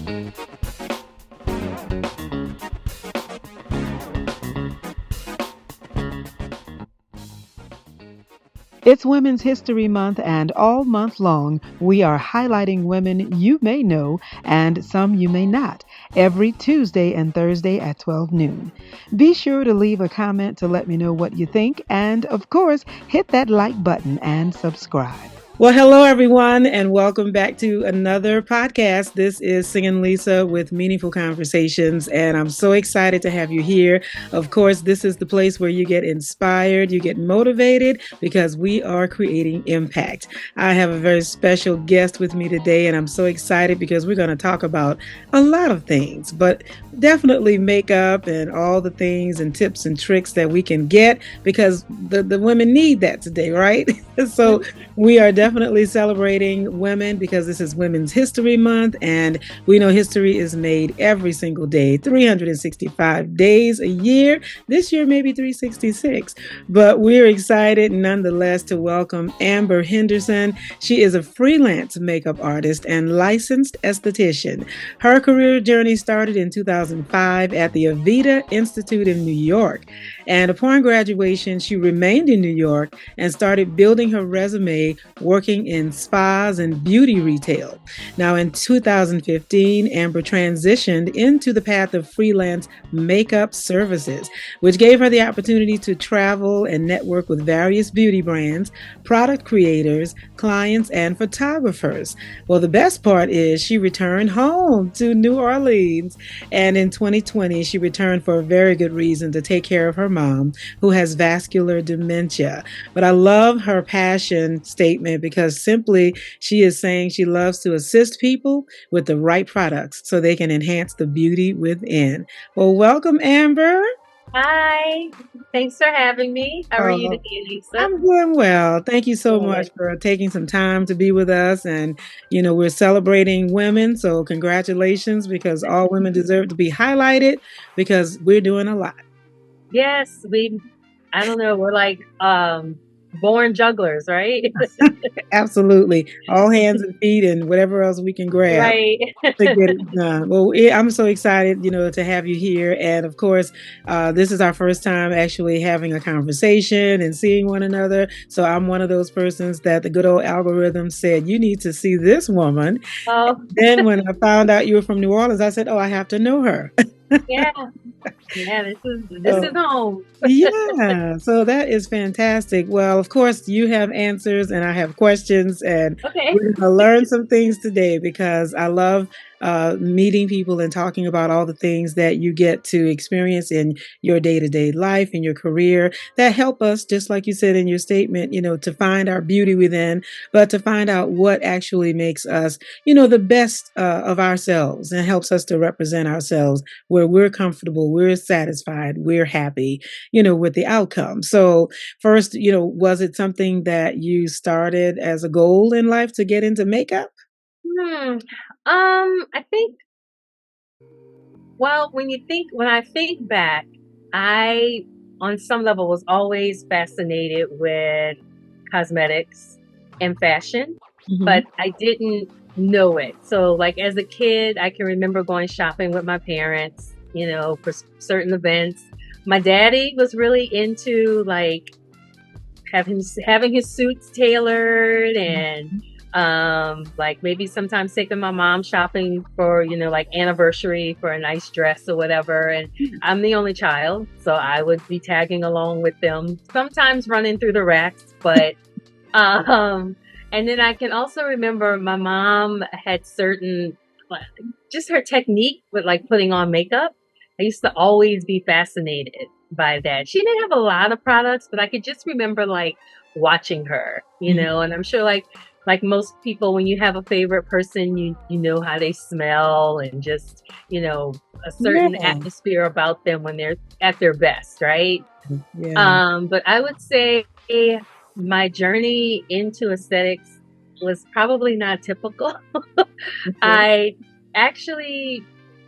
It's Women's History Month, and all month long, we are highlighting women you may know and some you may not, every Tuesday and Thursday at 12 noon. Be sure to leave a comment to let me know what you think, and of course, hit that like button and subscribe. Well, hello, everyone, and welcome back to another podcast. This is Singinlisa with Meaningful Conversations, and I'm so excited to have you here. Of course, this is the place where you get inspired, you get motivated, because we are creating impact. I have a very special guest with me today, and I'm so excited because we're going to talk about a lot of things, but definitely makeup and all the things and tips and tricks that we can get, because the women need that today, right? So we are definitely celebrating women because this is Women's History Month, and we know history is made every single day, 365 days a year. This year, maybe 366, but we're excited nonetheless to welcome Amber Henderson. She is a freelance makeup artist and licensed esthetician. Her career journey started in 2005 at the Avita Institute in New York, and upon graduation, she remained in New York and started building her resume working in spas and beauty retail. Now, in 2015, Amber transitioned into the path of freelance makeup services, which gave her the opportunity to travel and network with various beauty brands, product creators, clients, and photographers. Well, the best part is she returned home to New Orleans, and in 2020, she returned for a very good reason, to take care of her mom, who has vascular dementia. But I love her passion statement, because simply she is saying she loves to assist people with the right products so they can enhance the beauty within. Well, welcome, Amber. Hi, thanks for having me. How are you today, Lisa? I'm doing well. Thank you so much for taking some time to be with us. And, we're celebrating women. So congratulations, because all women deserve to be highlighted, because we're doing a lot. Yes, I don't know, we're like born jugglers, right? Absolutely. All hands and feet and whatever else we can grab. Right. To get it done. Well, I'm so excited, to have you here. And of course, this is our first time actually having a conversation and seeing one another. So I'm one of those persons that the good old algorithm said, you need to see this woman. Oh. Then when I found out you were from New Orleans, I said, I have to know her. Yeah, this is home. Yeah, so that is fantastic. Well, of course, you have answers and I have questions, and we're going to learn some things today, because I love meeting people and talking about all the things that you get to experience in your day-to-day life, in your career, that help us, just like you said in your statement, to find our beauty within, but to find out what actually makes us, the best of ourselves, and helps us to represent ourselves where we're comfortable, we're satisfied, we're happy, with the outcome. So first, was it something that you started as a goal in life to get into makeup? I think, well, when I think back, I, on some level, was always fascinated with cosmetics and fashion, but I didn't know it. So like as a kid, I can remember going shopping with my parents, for certain events. My daddy was really into like having his suits tailored, and like maybe sometimes taking my mom shopping for, like anniversary for a nice dress or whatever. And I'm the only child, so I would be tagging along with them, sometimes running through the racks, but and then I can also remember my mom had certain, just her technique with like putting on makeup. I used to always be fascinated by that. She didn't have a lot of products, but I could just remember like watching her, and I'm sure like most people, when you have a favorite person, you know how they smell, and just, a certain atmosphere about them when they're at their best, right? Yeah. But I would say my journey into aesthetics was probably not typical. I actually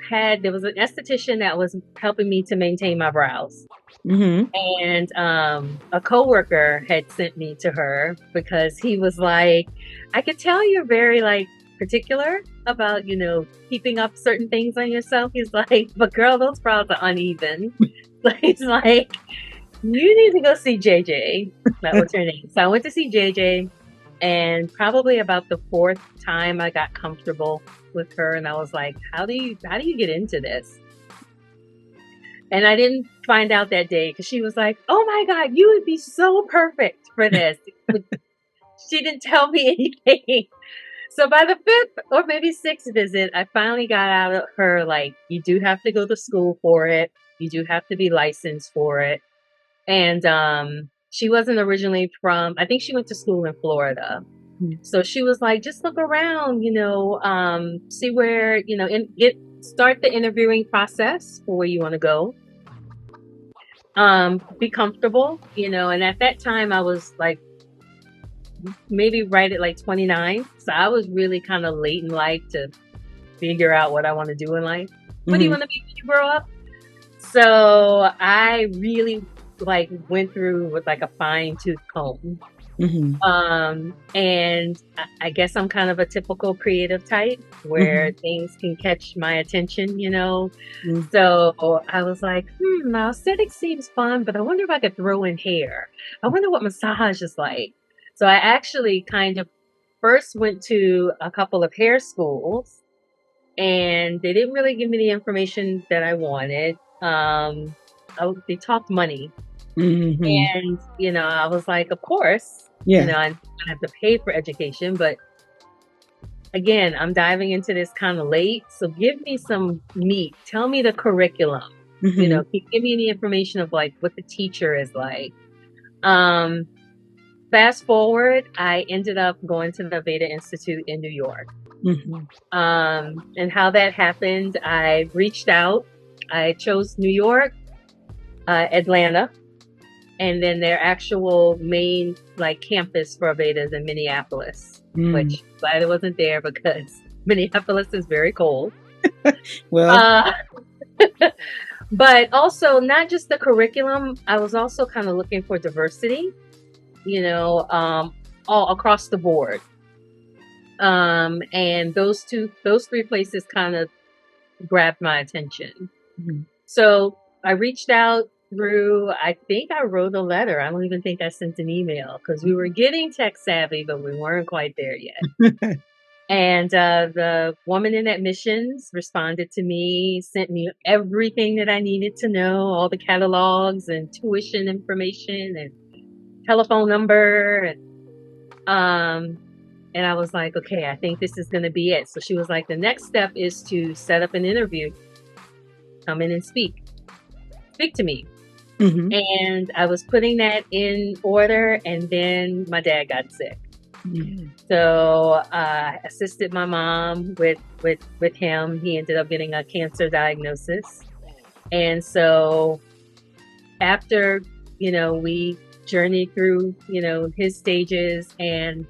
there was an esthetician that was helping me to maintain my brows. And a coworker had sent me to her because he was like, I could tell you're very like particular about, keeping up certain things on yourself. He's like, but girl, those brows are uneven. He's like, you need to go see JJ. That was her name. So I went to see JJ, and probably about the fourth time I got comfortable with her, and I was like, how do you get into this? And I didn't find out that day because she was like, oh my God, you would be so perfect for this. She didn't tell me anything. So by the fifth or maybe sixth visit, I finally got out of her, like, you do have to go to school for it. You do have to be licensed for it. And she wasn't originally from, I think she went to school in Florida. So she was like, just look around, see where, start the interviewing process for where you want to go. Be comfortable, and at that time I was like, maybe right at like 29. So I was really kind of late in life to figure out what I want to do in life. What do you want to be when you grow up? So I really went through with like a fine tooth comb. And I guess I'm kind of a typical creative type where things can catch my attention, So I was like, now aesthetic seems fun, but I wonder if I could throw in hair. I wonder what massage is like. So I actually kind of first went to a couple of hair schools, and they didn't really give me the information that I wanted. They talked money. And, I was like, of course, I have to pay for education, but again, I'm diving into this kind of late. So give me some meat. Tell me the curriculum, give me any information of like what the teacher is like. Fast forward, I ended up going to the Veda Institute in New York. And how that happened, I reached out. I chose New York, Atlanta, and then their actual main campus for Veda is in Minneapolis, which glad it wasn't there because Minneapolis is very cold. Well, but also not just the curriculum. I was also kind of looking for diversity, all across the board. And those three places kind of grabbed my attention. So I reached out through, I think I wrote a letter. I don't even think I sent an email because we were getting tech savvy, but we weren't quite there yet. And the woman in admissions responded to me, sent me everything that I needed to know, all the catalogs and tuition information and telephone number. And I was like, okay, I think this is going to be it. So she was like, the next step is to set up an interview. Come in and speak to me. And I was putting that in order, and then my dad got sick. So I assisted my mom with him. He ended up getting a cancer diagnosis. And so after, we journeyed through, his stages, and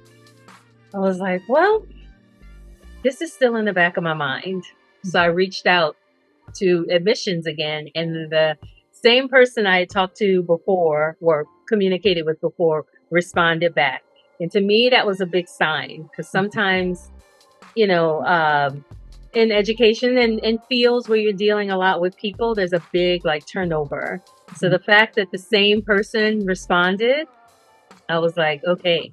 I was like, well, this is still in the back of my mind. So I reached out to admissions again, and the same person I had talked to before or communicated with before responded back. And to me, that was a big sign because sometimes, in education and fields where you're dealing a lot with people, there's a big turnover. So the fact that the same person responded, I was like, okay.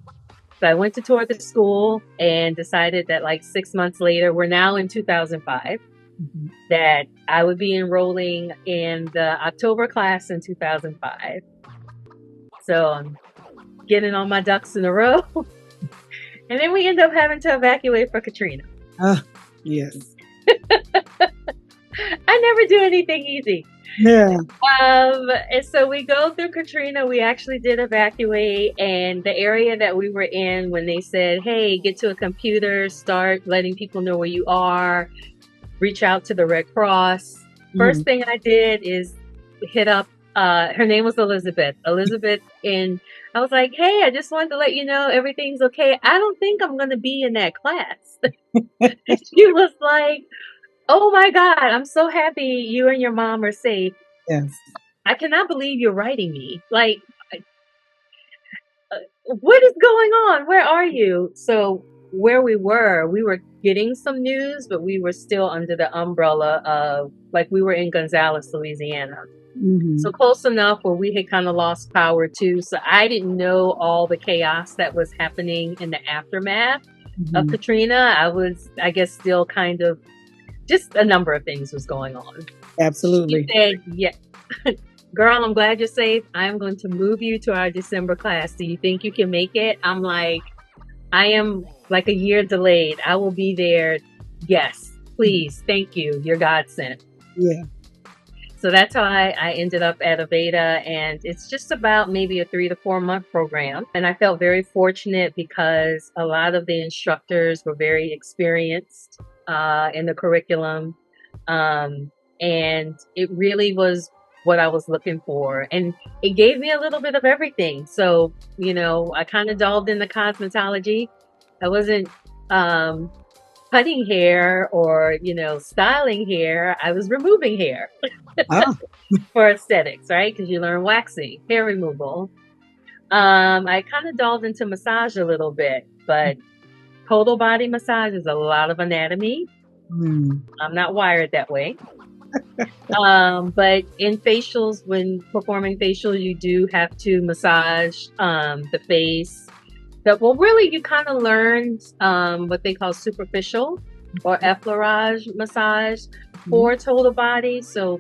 So I went to tour the school and decided that 6 months later, we're now in 2005, that I would be enrolling in the October class in 2005. So I'm getting all my ducks in a row. And then we end up having to evacuate for Katrina. Yes. I never do anything easy. Yeah. And so we go through Katrina. We actually did evacuate, and the area that we were in, when they said, hey, get to a computer, start letting people know where you are, reach out to the Red Cross. First thing I did is hit up, her name was Elizabeth, and I was like, hey, I just wanted to let you know everything's okay. I don't think I'm going to be in that class. She was like, oh my God, I'm so happy you and your mom are safe. Yes. I cannot believe you're writing me. What is going on? Where are you? So where we were getting some news, but we were still under the umbrella of, like, we were in Gonzales, Louisiana. So close enough where we had kind of lost power too. So I didn't know all the chaos that was happening in the aftermath of Katrina. I was, I guess, still kind of, just a number of things was going on. Absolutely. She said, yeah. Girl, I'm glad you're safe. I'm going to move you to our December class. Do you think you can make it? I'm like, I am like a year delayed. I will be there. Yes, please. Thank you. You're God sent. Yeah. So that's how I ended up at Aveda, and it's just about maybe a 3 to 4 month program. And I felt very fortunate because a lot of the instructors were very experienced in the curriculum. And it really was what I was looking for. And it gave me a little bit of everything. So, you know, I kind of delved into cosmetology. I wasn't cutting hair or, you know, styling hair. I was removing hair for aesthetics, right? Because you learn waxing, hair removal. I kind of delved into massage a little bit, but total body massage is a lot of anatomy. I'm not wired that way. But in facials, when performing facials, you do have to massage the face. Well, really, you kind of learn what they call superficial or effleurage massage for total body. So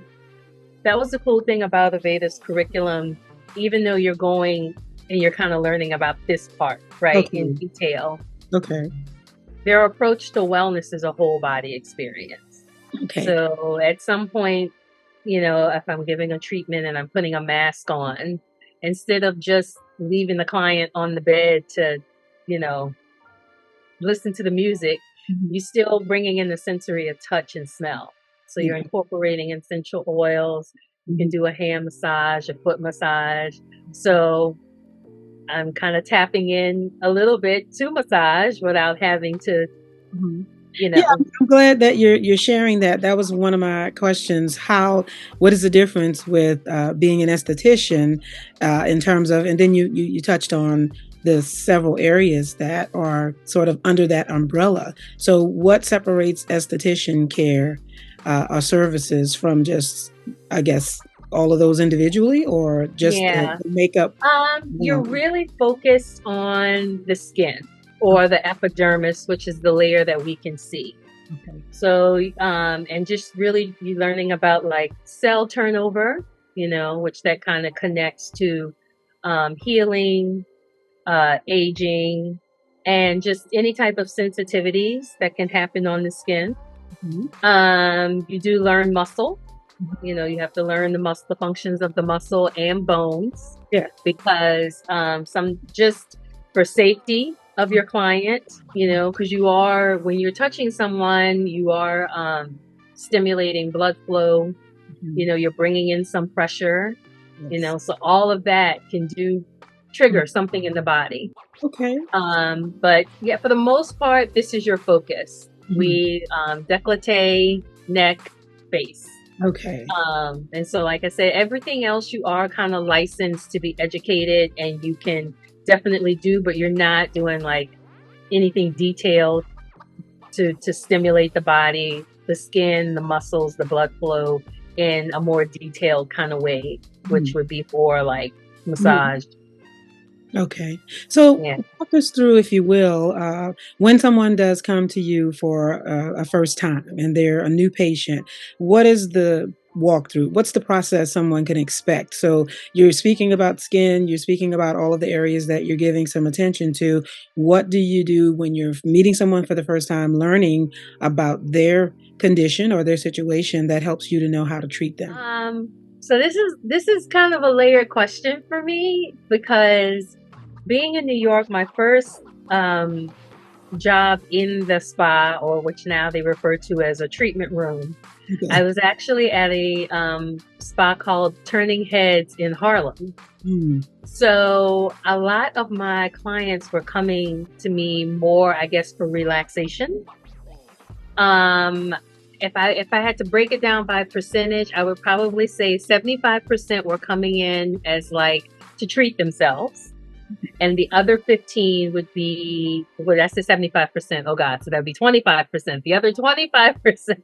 that was the cool thing about Aveda's curriculum. Even though you're going and you're kind of learning about this part, right, in detail. Okay. Their approach to wellness is a whole body experience. Okay. So at some point, you know, if I'm giving a treatment and I'm putting a mask on, instead of just leaving the client on the bed to, you know, listen to the music, you're still bringing in the sensory of touch and smell. So you're incorporating essential oils. You can do a hand massage, a foot massage. So I'm kind of tapping in a little bit to massage without having to, you know. Yeah, I'm glad that you're sharing that. That was one of my questions. What is the difference with being an esthetician in terms of, and then you touched on the several areas that are sort of under that umbrella. So what separates esthetician care or services from just, I guess, all of those individually, or just the makeup? You're really focused on the skin or the epidermis, which is the layer that we can see. Okay. So, and just really you learning about like cell turnover, you know, which that kind of connects to healing, aging, and just any type of sensitivities that can happen on the skin. You do learn muscle. You know, you have to learn the functions of the muscle and bones. Yeah. Because just for safety of your client, you know, because when you're touching someone, you are stimulating blood flow. You know, you're bringing in some pressure. You know, so all of that can trigger something in the body. Okay. But yeah, for the most part, this is your focus. We décolleté, neck, face. Okay. And so, like I said, everything else you are kind of licensed to be educated, and you can definitely do, but you're not doing like anything detailed to stimulate the body, the skin, the muscles, the blood flow in a more detailed kind of way, which would be for like massage. Okay. So walk us through, if you will, when someone does come to you for a first time and they're a new patient, what is the walkthrough? What's the process someone can expect? So you're speaking about skin, you're speaking about all of the areas that you're giving some attention to. What do you do when you're meeting someone for the first time, learning about their condition or their situation that helps you to know how to treat them? So this is kind of a layered question for me, because being in New York, my first job in the spa, or which now they refer to as a treatment room, I was actually at a spa called Turning Heads in Harlem. So a lot of my clients were coming to me more, I guess, for relaxation. If I had to break it down by percentage, I would probably say 75% were coming in as like to treat themselves. And the other 15 would be, well, that's the 75%. Oh God. So that'd be 25%. The other 25%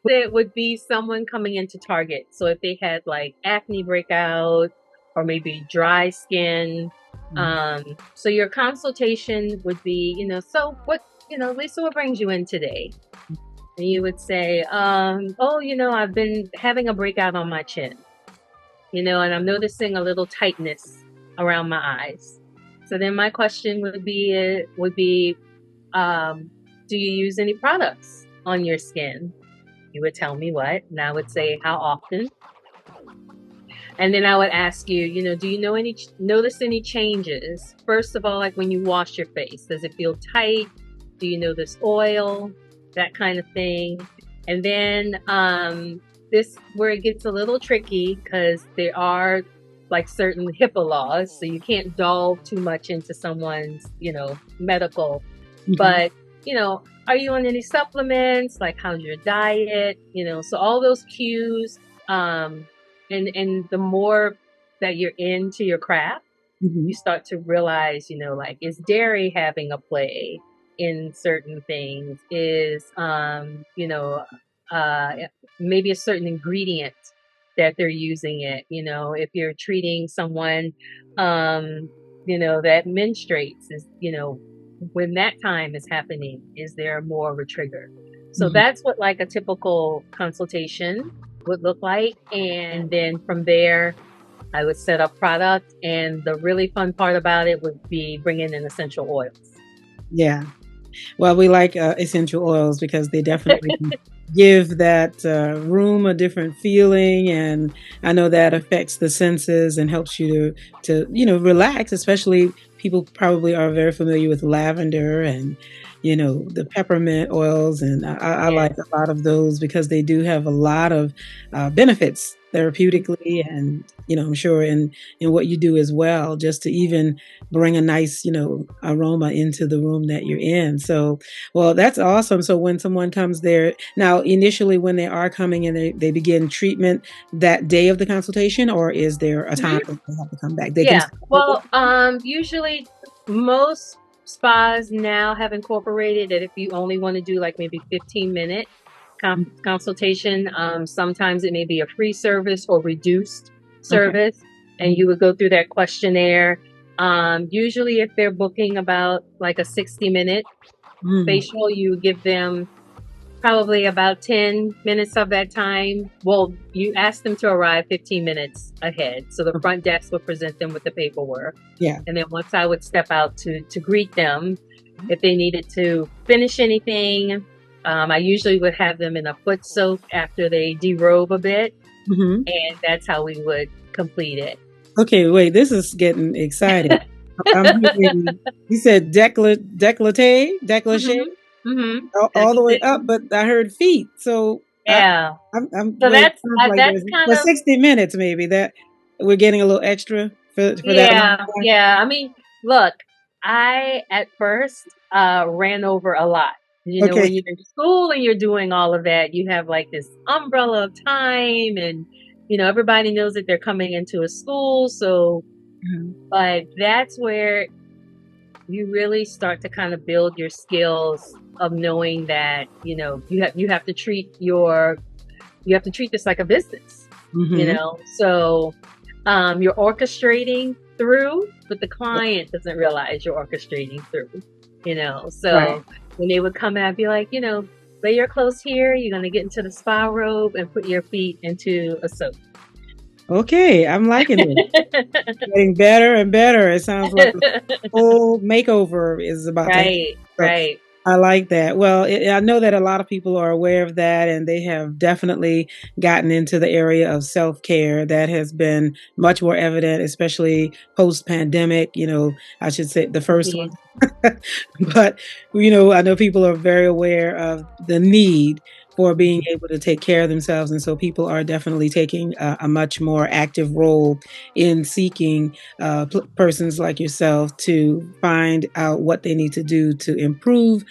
it would be someone coming into Target. So if they had like acne breakout or maybe dry skin. So your consultation would be, so what, Lisa, what brings you in today? And you would say, I've been having a breakout on my chin, and I'm noticing a little tightness around my eyes. So then my question would be, do you use any products on your skin? You would tell me what, and I would say how often. And then I would ask you, do you notice any changes? First of all, like when you wash your face, does it feel tight? Do you notice oil? That kind of thing. And then this where it gets a little tricky because there are like certain HIPAA laws, so you can't delve too much into someone's, medical. Mm-hmm. But, are you on any supplements? Like, how's your diet? So all those cues. And the more that you're into your craft, you start to realize, like, is dairy having a play in certain things? Is, maybe a certain ingredient that they're using it, if you're treating someone, that menstruates, is, when that time is happening, is there more of a trigger? So that's what like a typical consultation would look like. And then from there, I would set up product. And the really fun part about it would be bringing in essential oils. Yeah. Well, we like essential oils because they definitely give that room a different feeling, and I know that affects the senses and helps you to relax. Especially people probably are very familiar with lavender and the peppermint oils, and I like a lot of those because they do have a lot of benefits therapeutically, and I'm sure in what you do as well, just to even bring a nice aroma into the room that you're in. So, well, that's awesome. So when someone comes there now, initially when they are coming in, they begin treatment that day of the consultation, or is there a time that they have to come back? Usually most spas now have incorporated that if you only want to do like maybe 15-minute consultation, sometimes it may be a free service or reduced service, and you would go through that questionnaire. Usually if they're booking about like a 60-minute facial, you give them probably about 10 minutes of that time. Well, you ask them to arrive 15 minutes ahead. So the front desk will present them with the paperwork. Yeah. And then once I would step out to greet them, if they needed to finish anything, I usually would have them in a foot soak after they derobe a bit. And that's how we would complete it. Okay, wait, this is getting exciting. I'm hearing, you said décolleté? All the way up, but I heard feet. So yeah, so that's kind of 60 minutes. Maybe that we're getting a little extra for that. Yeah. I mean, look, I at first ran over a lot. When you're in school and you're doing all of that, you have like this umbrella of time, and everybody knows that they're coming into a school. So, but that's where you really start to kind of build your skills of knowing that you have to treat this like a business. So you're orchestrating through, but the client doesn't realize you're orchestrating through. So when they would come in, I'd be like, lay your clothes here. You're going to get into the spa robe and put your feet into a soak. Okay, I'm liking it. Getting better and better. It sounds like a whole makeover is about to happen. Right. I like that. Well, I know that a lot of people are aware of that, and they have definitely gotten into the area of self-care. That has been much more evident, especially post-pandemic, I should say the first one. But, I know people are very aware of the need for being able to take care of themselves. And so people are definitely taking a much more active role in seeking persons like yourself to find out what they need to do to improve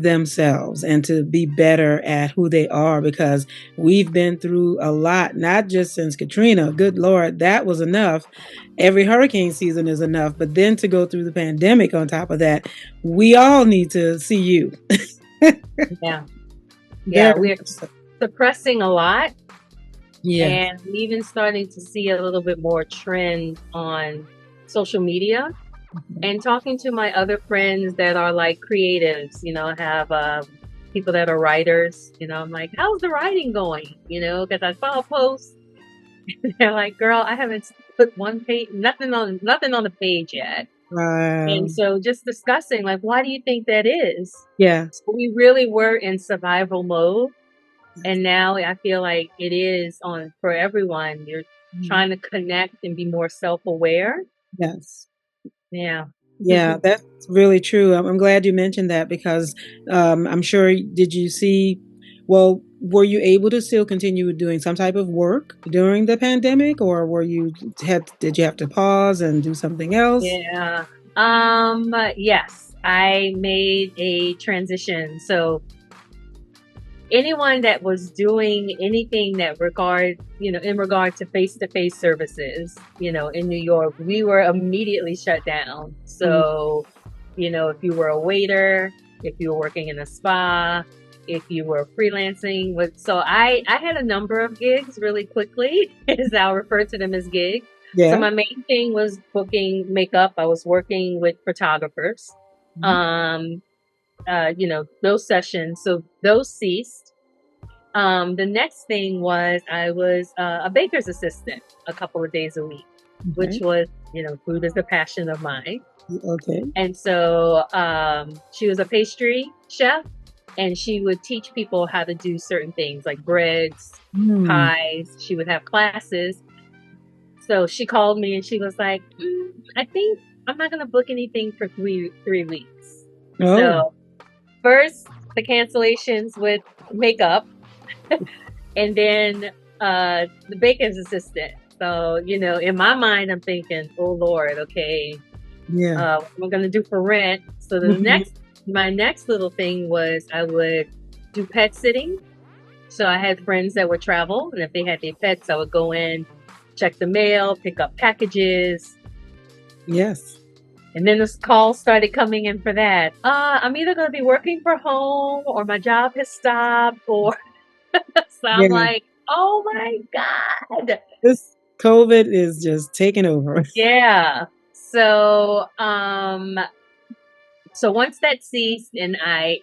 themselves and to be better at who they are, because we've been through a lot, not just since Katrina. Good Lord, that was enough. Every hurricane season is enough, but then to go through the pandemic on top of that, we all need to see you. Yeah. We're suppressing a lot. Yeah. And even starting to see a little bit more trend on social media, and talking to my other friends that are like creatives, have people that are writers, I'm like, how's the writing going? Because I saw a post and they're like, girl, I haven't put one page, nothing on the page yet. Wow. And so just discussing, like, why do you think that is? Yeah. So we really were in survival mode. And now I feel like it is on for everyone. You're trying to connect and be more self-aware. Yes. Yeah. Yeah, that's really true. I'm glad you mentioned that, because I'm sure, did you see, well, were you able to still continue doing some type of work during the pandemic, or did you have to pause and do something else? Yeah. Yes, I made a transition. So anyone that was doing anything that in regard to face-to-face services, in New York, we were immediately shut down. So, if you were a waiter, if you were working in a spa, if you were freelancing so I had a number of gigs really quickly, as I'll refer to them as gigs. Yeah. So my main thing was booking makeup. I was working with photographers. Those sessions. So those ceased. The next thing was I was a baker's assistant a couple of days a week, which was, food is a passion of mine. Okay. And so she was a pastry chef, and she would teach people how to do certain things like breads, pies. She would have classes. So she called me and she was like, I think I'm not going to book anything for three weeks. Oh. So first, the cancellations with makeup, and then the baker's assistant. So, in my mind, I'm thinking, oh, Lord, okay, what am I going to do for rent? So my next little thing was I would do pet sitting. So I had friends that would travel, and if they had their pets, I would go in, check the mail, pick up packages. Yes. And then this call started coming in for that. I'm either going to be working from home, or my job has stopped, or so I'm like, oh my God. This COVID is just taking over. Yeah. So, so once that ceased, and I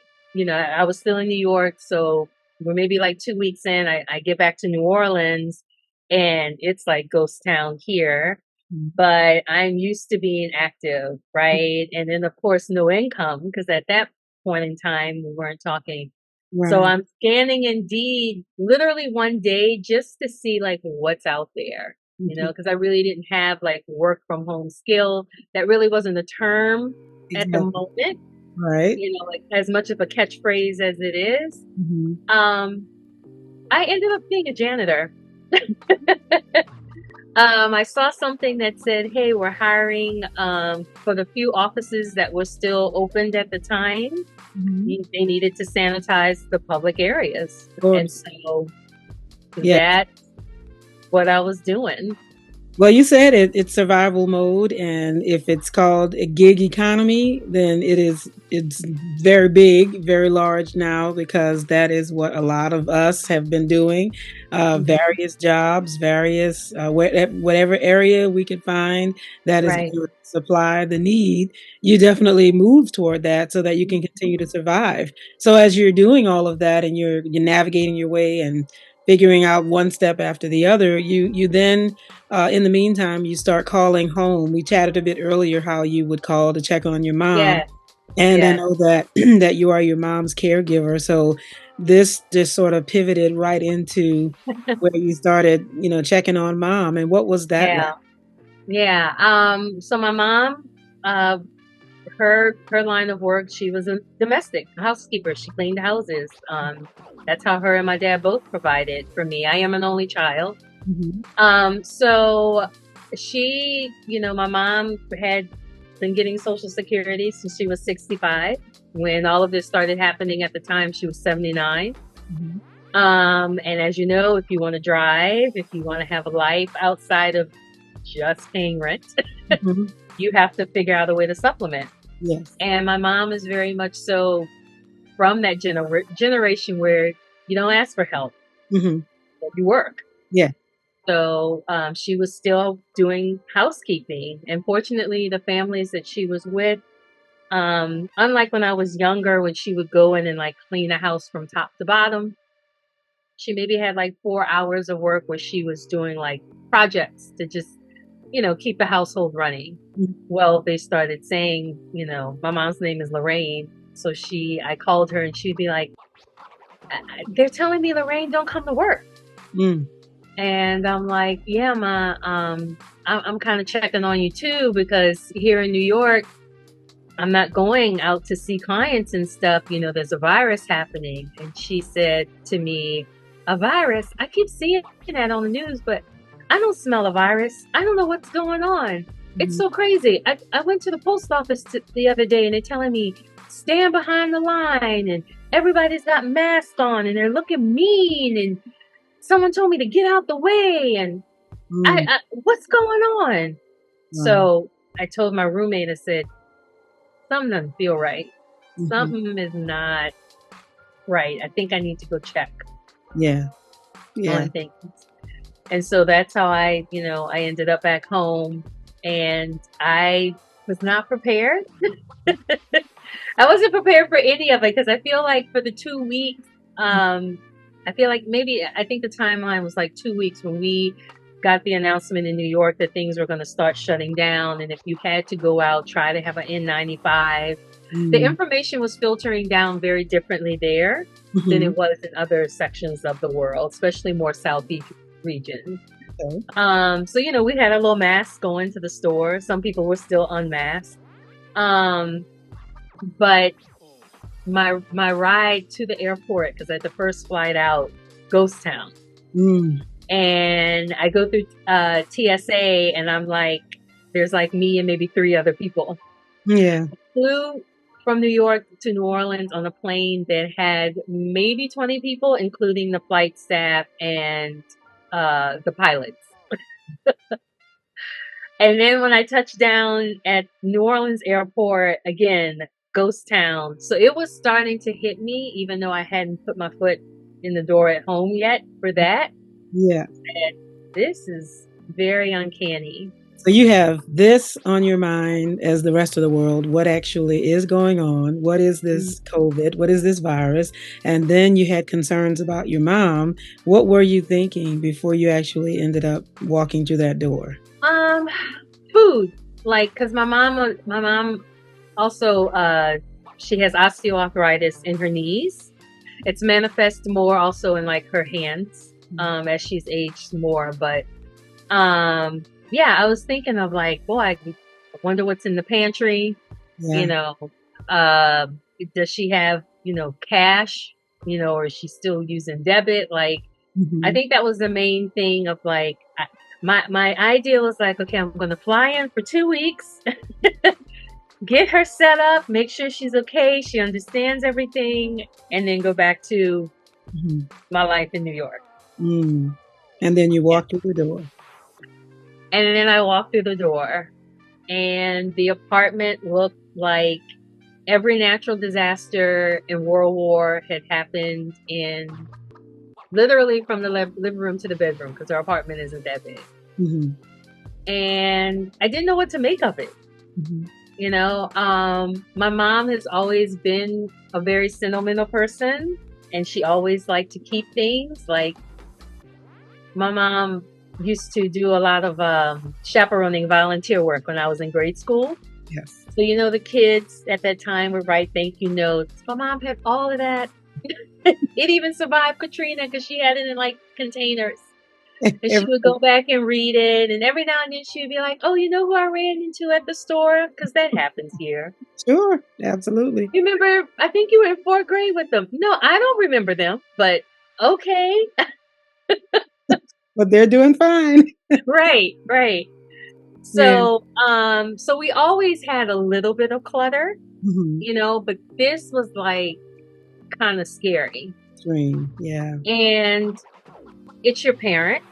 was still in New York, so we're maybe like 2 weeks in, I get back to New Orleans, and it's like ghost town here. But I'm used to being active, right? And then, of course, no income, because at that point in time, we weren't talking. Right. So I'm scanning Indeed literally one day just to see like what's out there, because I really didn't have like work from home skill. That really wasn't a term at the moment, right? Like as much of a catchphrase as it is. I ended up being a janitor. I saw something that said, hey, we're hiring for the few offices that were still opened at the time. They needed to sanitize the public areas. And so that's what I was doing. Well, you said it's survival mode, and if it's called a gig economy, then it's very big, very large now, because that is what a lot of us have been doing. Various jobs, various whatever area we could find that is going to supply the need. You definitely move toward that so that you can continue to survive. So as you're doing all of that and you're navigating your way and figuring out one step after the other, you then, in the meantime, you start calling home. We chatted a bit earlier how you would call to check on your mom. Yeah. And I know that that you are your mom's caregiver. So this just sort of pivoted right into where you started, checking on mom. And what was that like? Yeah. So my mom, her line of work, she was a domestic housekeeper. She cleaned houses. That's how her and my dad both provided for me. I am an only child. So she, my mom had been getting Social Security since she was 65. when all of this started happening. At the time, she was 79. And as you know, if you want to drive, if you want to have a life outside of just paying rent, you have to figure out a way to supplement. Yes. And my mom is very much so from that generation where you don't ask for help, you work. Yeah. So she was still doing housekeeping. And fortunately, the families that she was with, unlike when I was younger, when she would go in and like clean a house from top to bottom, she maybe had like 4 hours of work where she was doing like projects to just, keep the household running. Well, they started saying, my mom's name is Lorraine. So I called her and she'd be like, they're telling me, Lorraine, don't come to work. And I'm like, yeah, Ma, I'm kind of checking on you too, because here in New York, I'm not going out to see clients and stuff. There's a virus happening. And she said to me, a virus? I keep seeing that on the news, but I don't smell a virus. I don't know what's going on. It's so crazy. I went to the post office the other day and they're telling me, stand behind the line and everybody's got masks on and they're looking mean and someone told me to get out the way and I what's going on? So I told my roommate, I said, something doesn't feel right. Something is not right. I think I need to go check. Yeah. On things. And so that's how I ended up back home, and I was not prepared. I wasn't prepared for any of it because I feel like for the 2 weeks, I think the timeline was like 2 weeks when we got the announcement in New York that things were going to start shutting down. And if you had to go out, try to have an N95. The information was filtering down very differently there than it was in other sections of the world, especially more Southeast region. So, we had a little mask going to the store. Some people were still unmasked. But my ride to the airport, because I had the first flight out, ghost town. And I go through TSA and I'm like, there's like me and maybe 3 other people. Yeah. I flew from New York to New Orleans on a plane that had maybe 20 people, including the flight staff and the pilots. And then when I touched down at New Orleans airport, again, ghost town. So it was starting to hit me, even though I hadn't put my foot in the door at home yet for that. Yeah. And this is very uncanny. So you have this on your mind as the rest of the world. What actually is going on? What is this COVID? What is this virus? And then you had concerns about your mom. What were you thinking before you actually ended up walking through that door? Food. Like, cause my mom also, she has osteoarthritis in her knees. It's manifest more also in like her hands, as she's aged more. But, yeah, I was thinking of like, boy, I wonder what's in the pantry. Yeah. Does she have, cash, or is she still using debit? Like, I think that was the main thing of like, my idea was like, okay, I'm going to fly in for 2 weeks, get her set up, make sure she's okay, she understands everything, and then go back to my life in New York. And then you walked through the door. And then I walked through the door, and the apartment looked like every natural disaster in World War had happened in literally from the living room to the bedroom, because our apartment isn't that big. And I didn't know what to make of it. My mom has always been a very sentimental person, and she always liked to keep things. Like, my mom used to do a lot of chaperoning volunteer work when I was in grade school. Yes. So, the kids at that time would write thank you notes. My mom had all of that. It even survived Katrina because she had it in like containers. And she would go back and read it. And every now and then she would be like, oh, you know who I ran into at the store? Because that happens here. Sure. Absolutely. You remember, I think you were in 4th grade with them. No, I don't remember them, but okay. But they're doing fine. Right. So, so we always had a little bit of clutter. but this was like kind of scary. Yeah. And it's your parent,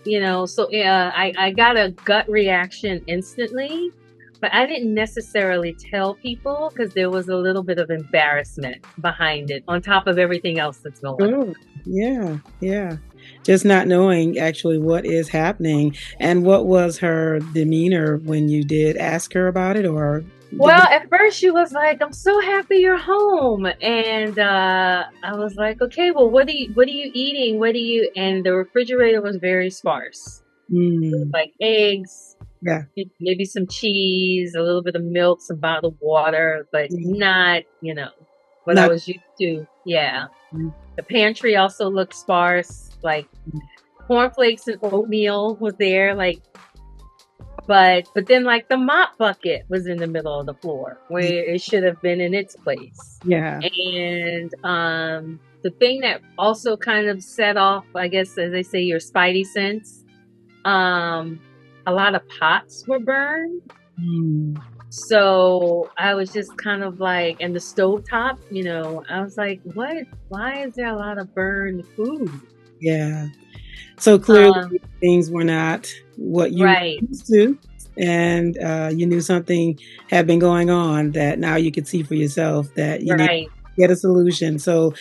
so I got a gut reaction instantly, but I didn't necessarily tell people because there was a little bit of embarrassment behind it on top of everything else that's going on. Yeah. Just not knowing actually what is happening. And what was her demeanor when you did ask her about it? Or well, at first she was like, "I'm so happy you're home," and I was like, "Okay, well, what are you eating? And the refrigerator was very sparse. It was like eggs, maybe some cheese, a little bit of milk, some bottled water, but not, what I was used to. Yeah. The pantry also looked sparse, like cornflakes and oatmeal was there, like, but then like the mop bucket was in the middle of the floor where it should have been in its place. Yeah. And the thing that also kind of set off, I guess, as they say, your spidey sense, a lot of pots were burned. So I was just kind of like, and the stovetop, I was like, what? Why is there a lot of burned food? Yeah. So clearly things were not what you were used to, and you knew something had been going on that now you could see for yourself that you need to get a solution. So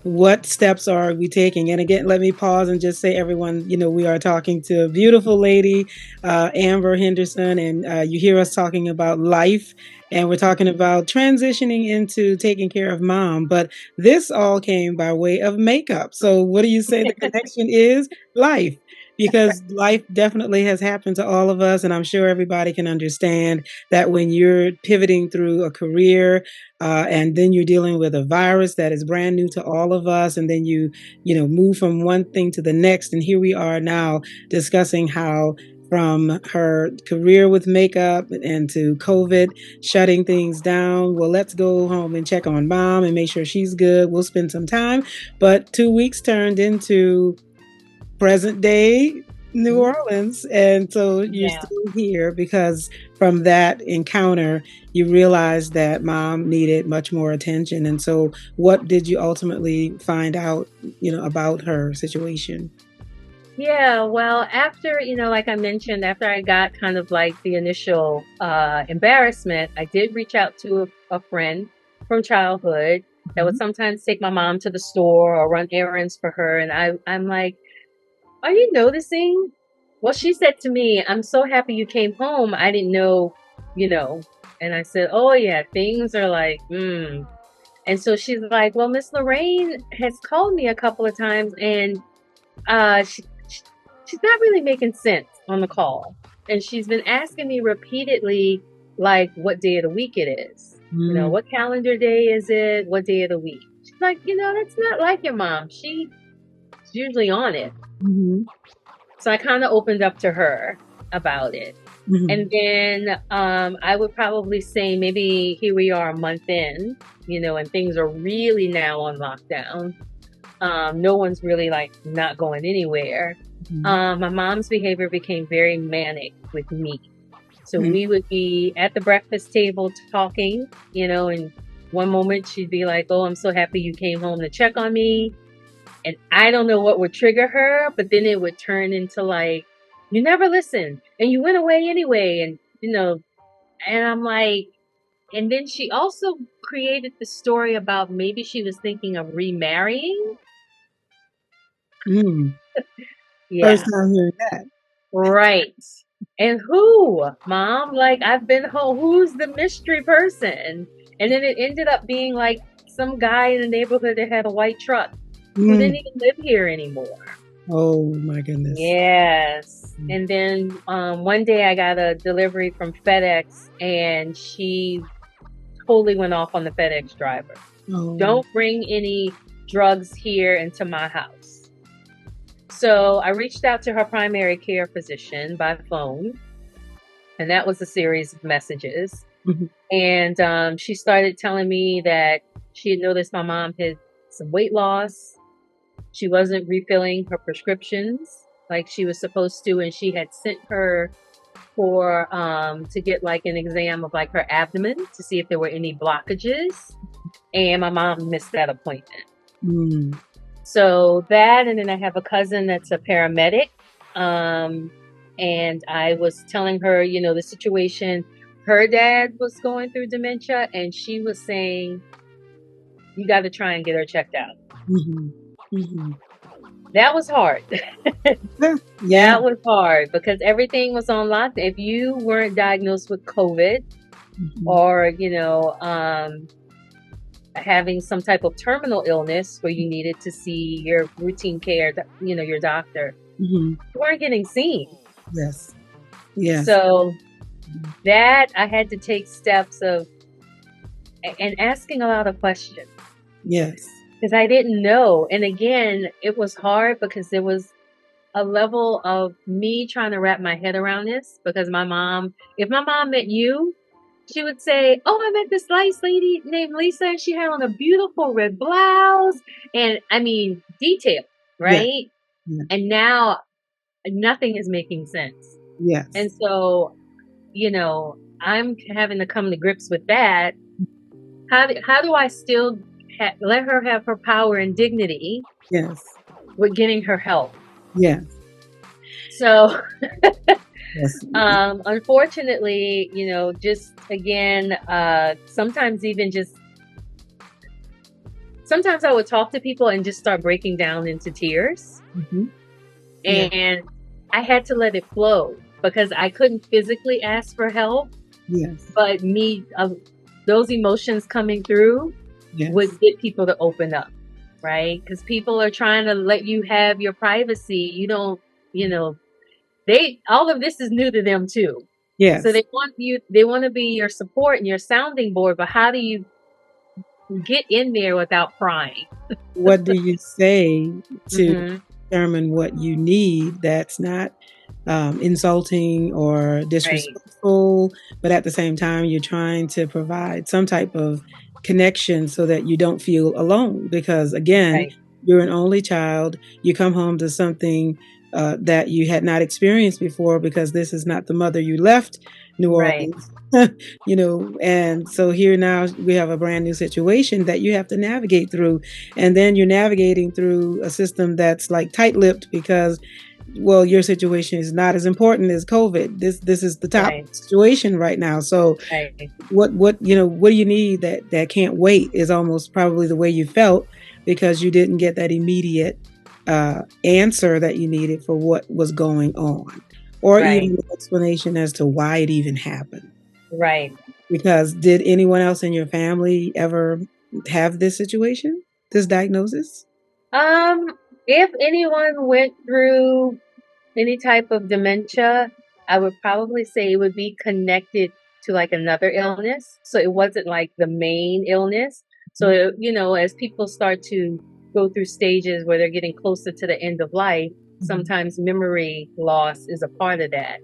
what steps are we taking? And again, let me pause and just say, everyone, we are talking to a beautiful lady, Amber Henderson, and you hear us talking about life, and we're talking about transitioning into taking care of mom. But this all came by way of makeup. So what do you say the connection is? Life. Because life definitely has happened to all of us. And I'm sure everybody can understand that when you're pivoting through a career, and then you're dealing with a virus that is brand new to all of us, and then you move from one thing to the next. And here we are now discussing how from her career with makeup and to COVID shutting things down. Well, let's go home and check on mom and make sure she's good. We'll spend some time. But 2 weeks turned into present day New Orleans. And so you're still here because from that encounter, you realized that mom needed much more attention. And so what did you ultimately find out, about her situation? Yeah, well, after, like I mentioned, after I got kind of like the initial embarrassment, I did reach out to a friend from childhood that would sometimes take my mom to the store or run errands for her. And I'm like, are you noticing? Well, she said to me, "I'm so happy you came home. I didn't know, And I said, "Oh, yeah, things are like, And so she's like, "Well, Miss Lorraine has called me a couple of times, and she's not really making sense on the call. And she's been asking me repeatedly, like, what day of the week it is. What calendar day is it? What day of the week?" She's like, "That's not like your mom. She's usually on it." So I kind of opened up to her about it. And then I would probably say maybe here we are a month in, and things are really now on lockdown. No one's really like not going anywhere. My mom's behavior became very manic with me. So we would be at the breakfast table talking, and one moment she'd be like, "Oh, I'm so happy you came home to check on me." And I don't know what would trigger her, but then it would turn into like, "You never listened and you went away anyway." And, and I'm like, and then she also created the story about maybe she was thinking of remarrying. First time hearing that. Right. And who, Mom? Like, I've been home. Who's the mystery person? And then it ended up being like some guy in the neighborhood that had a white truck who didn't even live here anymore. Oh my goodness. Yes. And then one day I got a delivery from FedEx, and she totally went off on the FedEx driver. Don't bring any drugs here into my house. So I reached out to her primary care physician by phone, and that was a series of messages. And she started telling me that she had noticed my mom had some weight loss. She wasn't refilling her prescriptions like she was supposed to, and she had sent her for to get like an exam of like her abdomen to see if there were any blockages, and my mom missed that appointment. So that, and then I have a cousin that's a paramedic, and I was telling her, you know, the situation. Her dad was going through dementia, and she was saying, you got to try and get her checked out. That was hard. That was hard because everything was on lockdown. If you weren't diagnosed with COVID or, you know, having some type of terminal illness where you needed to see your routine care, you know, your doctor, you weren't getting seen. Yes. So that I had to take steps of and asking a lot of questions. Yes. Because I didn't know. And again, it was hard because there was a level of me trying to wrap my head around this. Because my mom, if my mom met you, she would say, oh, I met this nice lady named Lisa, and she had on a beautiful red blouse. And I mean, detail, right? Yeah. And now nothing is making sense. Yes. And so, you know, I'm having to come to grips with that. How do I still let her have her power and dignity? Yes. With getting her help. Yes. So, yes. Unfortunately, you know, just again, sometimes I would talk to people and just start breaking down into tears. And I had to let it flow because I couldn't physically ask for help. Yes. But those emotions coming through would get people to open up, right? Because people are trying to let you have your privacy. You don't, you know, all of this is new to them too. Yes. So they want to be your support and your sounding board, but how do you get in there without crying? What do you say to determine what you need that's not insulting or disrespectful, but at the same time, you're trying to provide some type of connection so that you don't feel alone? Because again, you're an only child. You come home to something that you had not experienced before because this is not the mother you left New Orleans. You know, and so here now we have a brand new situation that you have to navigate through. And then you're navigating through a system that's like tight-lipped because, well, your situation is not as important as COVID. This is the top situation right now. So what do you need that can't wait is almost probably the way you felt because you didn't get that immediate answer that you needed for what was going on, or even an explanation as to why it even happened. Right. Because did anyone else in your family ever have this situation, this diagnosis? If anyone went through any type of dementia, I would probably say it would be connected to like another illness. So it wasn't like the main illness. So, you know, as people start to go through stages where they're getting closer to the end of life, sometimes memory loss is a part of that.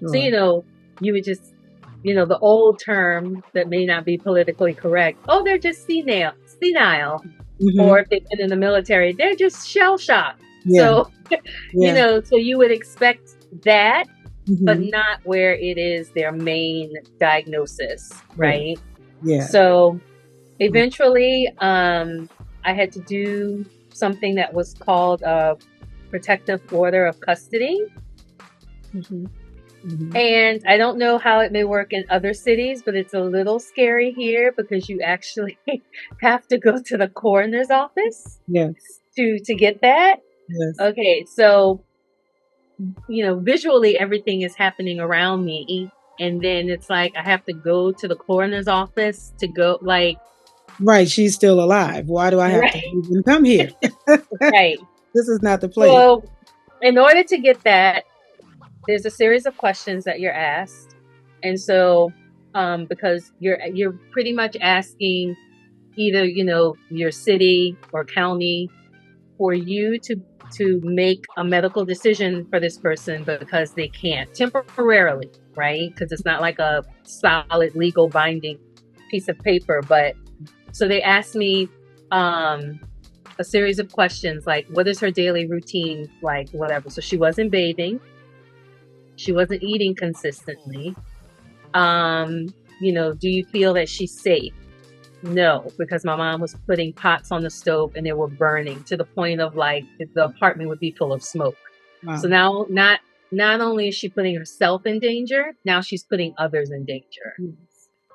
Sure. So, you know, you would just, you know, the old term that may not be politically correct. Oh, they're just senile. Or if they've been in the military, they're just shell shocked. So, you know, so you would expect that, but not where it is their main diagnosis, right? Yeah. So eventually, I had to do something that was called a protective order of custody. And I don't know how it may work in other cities, but it's a little scary here because you actually have to go to the coroner's office to get that. Yes. Okay, so, you know, visually everything is happening around me. And then it's like I have to go to the coroner's office to go, like... Right, she's still alive. Why do I have to even come here? This is not the place. So, in order to get that, there's a series of questions that you're asked. And so, because you're pretty much asking either, you know, your city or county for you to make a medical decision for this person because they can't temporarily, right? Because it's not like a solid legal binding piece of paper. But so they asked me a series of questions like, what is her daily routine like, whatever. So she wasn't bathing. She wasn't eating consistently. Do you feel that she's safe? No, because my mom was putting pots on the stove and they were burning to the point of like the apartment would be full of smoke. Wow. So now not only is she putting herself in danger, now she's putting others in danger.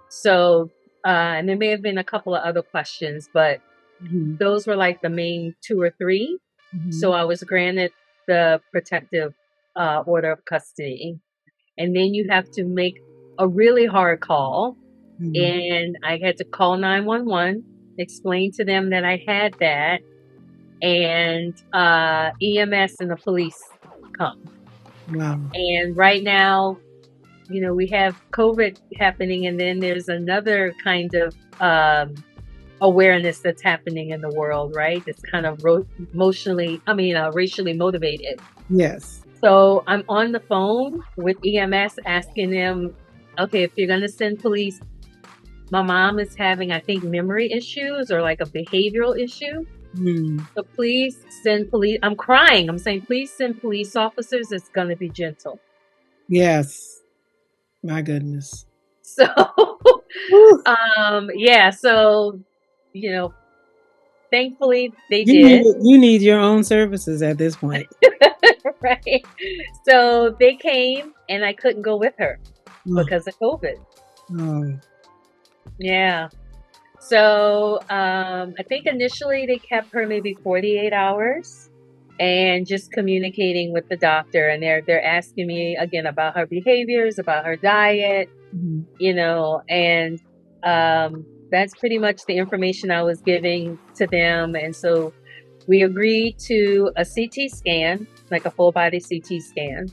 So, and there may have been a couple of other questions, but those were like the main 2 or 3. So I was granted the protective order of custody. And then you have to make a really hard call. And I had to call 911, explain to them that I had that, and EMS and the police come. Wow. And right now, we have COVID happening, and then there's another kind of awareness that's happening in the world, right? It's kind of racially motivated. Yes. So I'm on the phone with EMS asking them, okay, if you're going to send police, my mom is having, I think, memory issues or like a behavioral issue. So please send police. I'm crying. I'm saying, please send police officers. It's going to be gentle. Yes. My goodness. So, So, thankfully they did. You need your own services at this point. Right. So they came and I couldn't go with her because of COVID. Oh. Yeah. So I think initially they kept her maybe 48 hours and just communicating with the doctor. And they're asking me again about her behaviors, about her diet, and that's pretty much the information I was giving to them. And so we agreed to a CT scan, like a full body CT scan,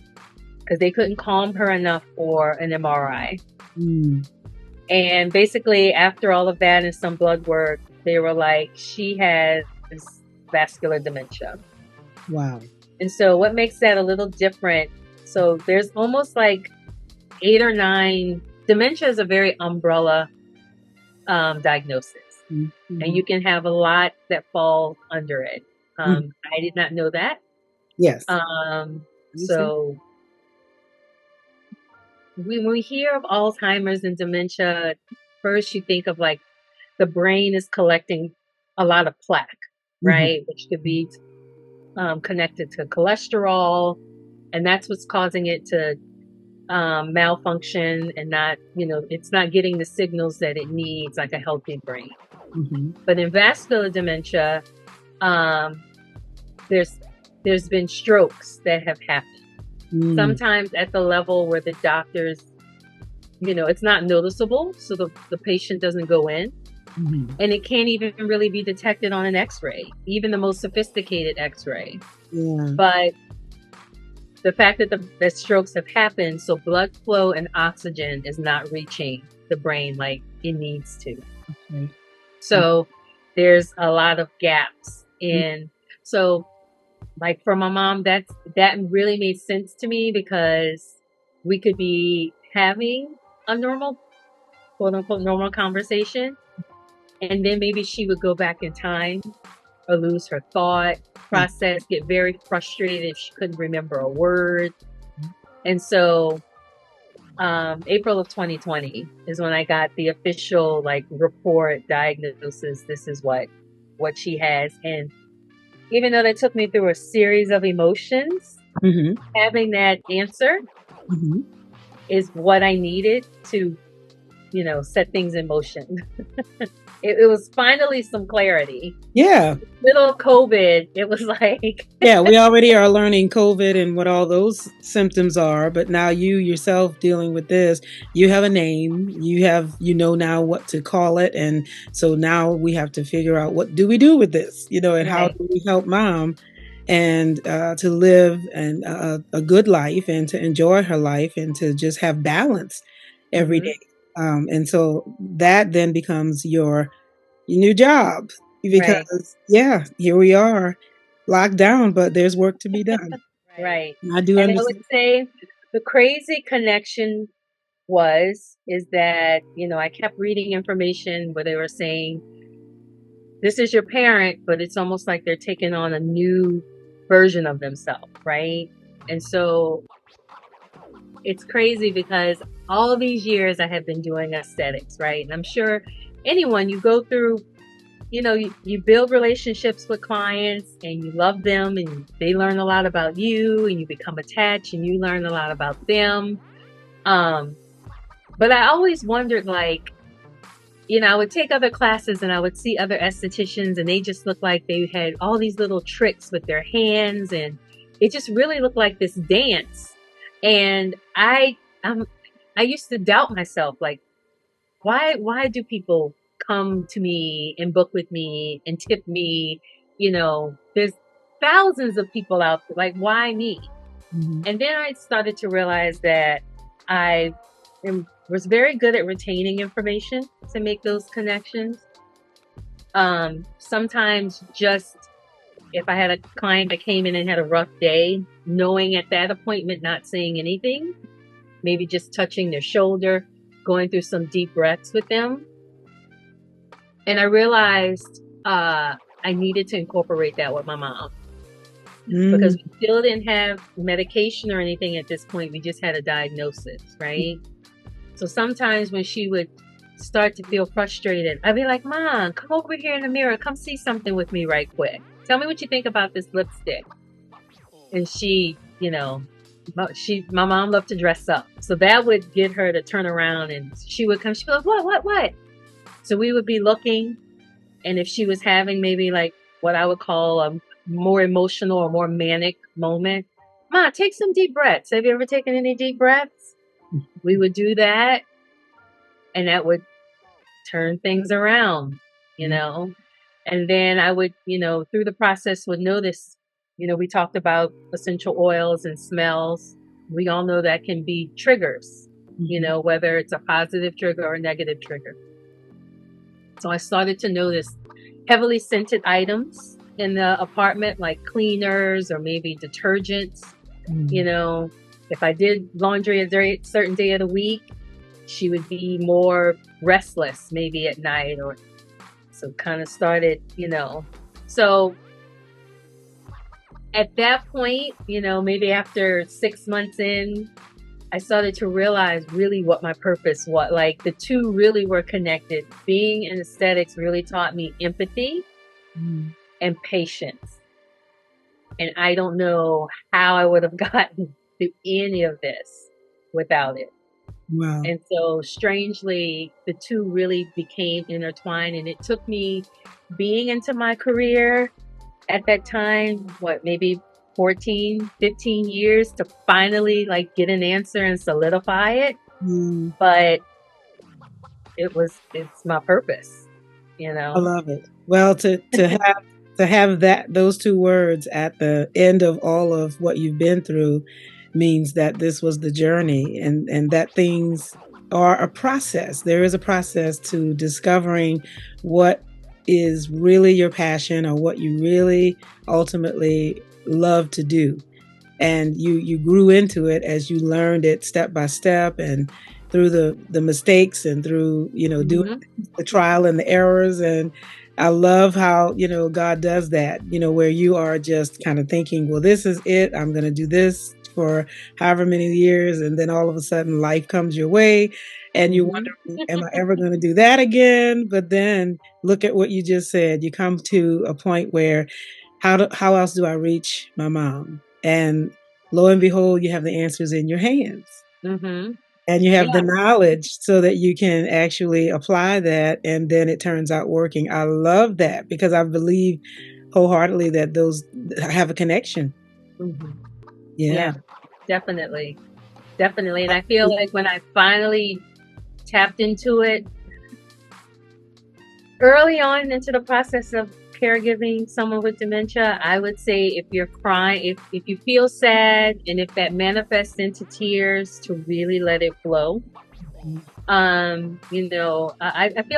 because they couldn't calm her enough for an MRI. And basically, after all of that and some blood work, they were like, she has vascular dementia. Wow. And so what makes that a little different? So there's almost like 8 or 9. Dementia is a very umbrella diagnosis. And you can have a lot that fall under it. I did not know that. Yes. So when we hear of Alzheimer's and dementia, first you think of like the brain is collecting a lot of plaque, right? Which could be connected to cholesterol, and that's what's causing it to malfunction and not, it's not getting the signals that it needs like a healthy brain. But in vascular dementia, there's been strokes that have happened. Sometimes at the level where the doctors, it's not noticeable, so the patient doesn't go in. And it can't even really be detected on an x-ray, even the most sophisticated x-ray. But the fact that the strokes have happened, so blood flow and oxygen is not reaching the brain like it needs to. So there's a lot of gaps in. So like for my mom, that really made sense to me, because we could be having a normal, quote unquote, normal conversation, and then maybe she would go back in time or lose her thought process, get very frustrated if she couldn't remember a word. And so April of 2020 is when I got the official report diagnosis. This is what she has. And even though that took me through a series of emotions, having that answer is what I needed to, set things in motion. It was finally some clarity. Yeah. Middle of COVID, it was like... Yeah, we already are learning COVID and what all those symptoms are. But now you yourself dealing with this, you have a name, you know now what to call it. And so now we have to figure out, what do we do with this? And how do we help mom and to live a good life and to enjoy her life and to just have balance every day. And so that then becomes your new job, because here we are locked down, but there's work to be done. Right. I do understand. I would say the crazy connection is that, I kept reading information where they were saying, this is your parent, but it's almost like they're taking on a new version of themselves. Right. And so it's crazy because all these years I have been doing aesthetics, right? And I'm sure anyone you go through, you build relationships with clients and you love them and they learn a lot about you and you become attached and you learn a lot about them. But I always wondered, like, I would take other classes and I would see other estheticians and they just looked like they had all these little tricks with their hands and it just really looked like this dance. And I used to doubt myself, like, why do people come to me and book with me and tip me? There's thousands of people out there, like, why me? Mm-hmm. And then I started to realize that I was very good at retaining information to make those connections. Sometimes just if I had a client that came in and had a rough day, knowing at that appointment, not saying anything, maybe just touching their shoulder, going through some deep breaths with them. And I realized I needed to incorporate that with my mom. Because we still didn't have medication or anything at this point. We just had a diagnosis, right? So sometimes when she would start to feel frustrated, I'd be like, Mom, come over here in the mirror. Come see something with me right quick. Tell me what you think about this lipstick. And she, my mom loved to dress up. So that would get her to turn around and she would come. She'd be like, what? So we would be looking. And if she was having maybe like what I would call a more emotional or more manic moment, Mom, take some deep breaths. Have you ever taken any deep breaths? We would do that. And that would turn things around, And then I would, through the process would notice, we talked about essential oils and smells. We all know that can be triggers, whether it's a positive trigger or a negative trigger. So I started to notice heavily scented items in the apartment, like cleaners or maybe detergents. If I did laundry a certain day of the week, she would be more restless maybe at night, or so kind of started, So at that point, maybe after 6 months in, I started to realize really what my purpose was. Like the two really were connected. Being in aesthetics really taught me empathy and patience. And I don't know how I would have gotten through any of this without it. Wow. And so strangely, the two really became intertwined. And it took me being into my career at that time, maybe 14, 15 years to finally like get an answer and solidify it. But it's my purpose, I love it. Well, to have those two words at the end of all of what you've been through means that this was the journey, and that things are a process. There is a process to discovering what is really your passion or what you really ultimately love to do. And you grew into it as you learned it step by step and through the mistakes and through, doing the trial and the errors. And I love how, God does that, where you are just kind of thinking, well, this is it. I'm going to do this for however many years. And then all of a sudden life comes your way and you wonder, am I ever going to do that again? But then look at what you just said. You come to a point where how else do I reach my mom? And lo and behold, you have the answers in your hands. And you have the knowledge so that you can actually apply that, and then it turns out working. I love that because I believe wholeheartedly that those have a connection. Yeah, definitely. And I feel like when I finally tapped into it early on into the process of caregiving someone with dementia, I would say if you're crying, if you feel sad and if that manifests into tears, to really let it flow. I feel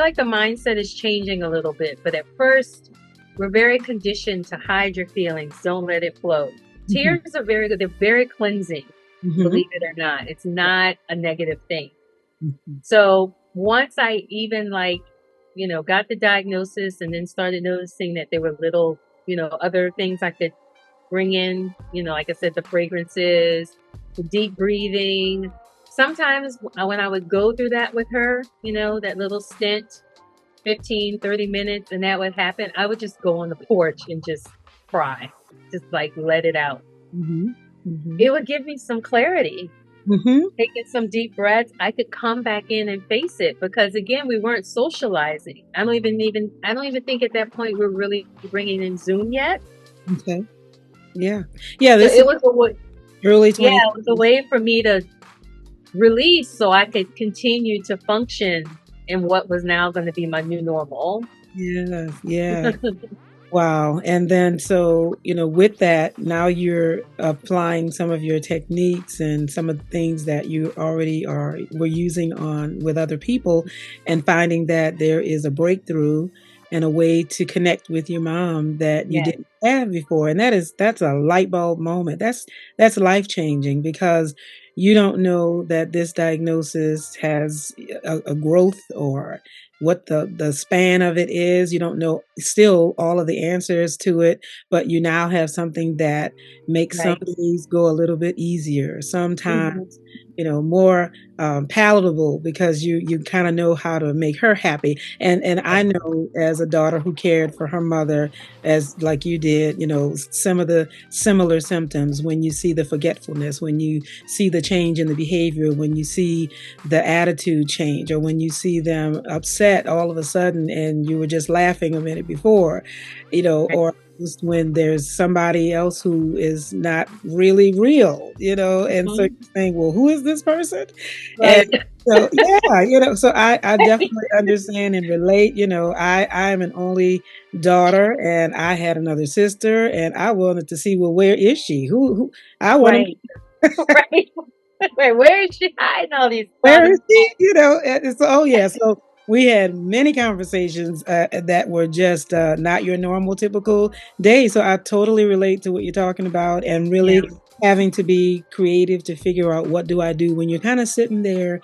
like the mindset is changing a little bit, but at first we're very conditioned to hide your feelings. Don't let it flow. Tears are very good. They're very cleansing, believe it or not. It's not a negative thing. So once I even got the diagnosis and then started noticing that there were little, other things I could bring in, like I said, the fragrances, the deep breathing. Sometimes when I would go through that with her, that little stint, 15, 30 minutes, and that would happen, I would just go on the porch and just cry, just like let it out. Mm-hmm. Mm-hmm. It would give me some clarity. Mm-hmm. Taking some deep breaths, I could come back in and face it, because again, we weren't socializing. I don't even think at that point we're really bringing in Zoom yet. Okay. Yeah. This so it was a way, early 20s. Yeah, it was a way for me to release so I could continue to function in what was now going to be my new normal. Yes. Yeah. Wow. And then, so, with that, now you're applying some of your techniques and some of the things that you already were using on with other people, and finding that there is a breakthrough and a way to connect with your mom that you didn't have before. And that's a light bulb moment. That's life-changing, because you don't know that this diagnosis has a growth, or what the span of it is. You don't know still all of the answers to it, but you now have something that makes some days go a little bit easier, sometimes more palatable, because you kind of know how to make her happy. And I know, as a daughter who cared for her mother, as like you did, some of the similar symptoms, when you see the forgetfulness, when you see the change in the behavior, when you see the attitude change, or when you see them upset all of a sudden and you were just laughing a minute before, or just when there's somebody else who is not really real, and so you're saying, well, who is this person? Right. And so, yeah, so I definitely understand and relate. I am an only daughter, and I had another sister, and I wanted to see, well, where is she? Who I want to right. Wait, where is she hiding all these? Where is she? So we had many conversations that were just not your normal, typical day. So I totally relate to what you're talking about, and really having to be creative to figure out, what do I do when you're kind of sitting there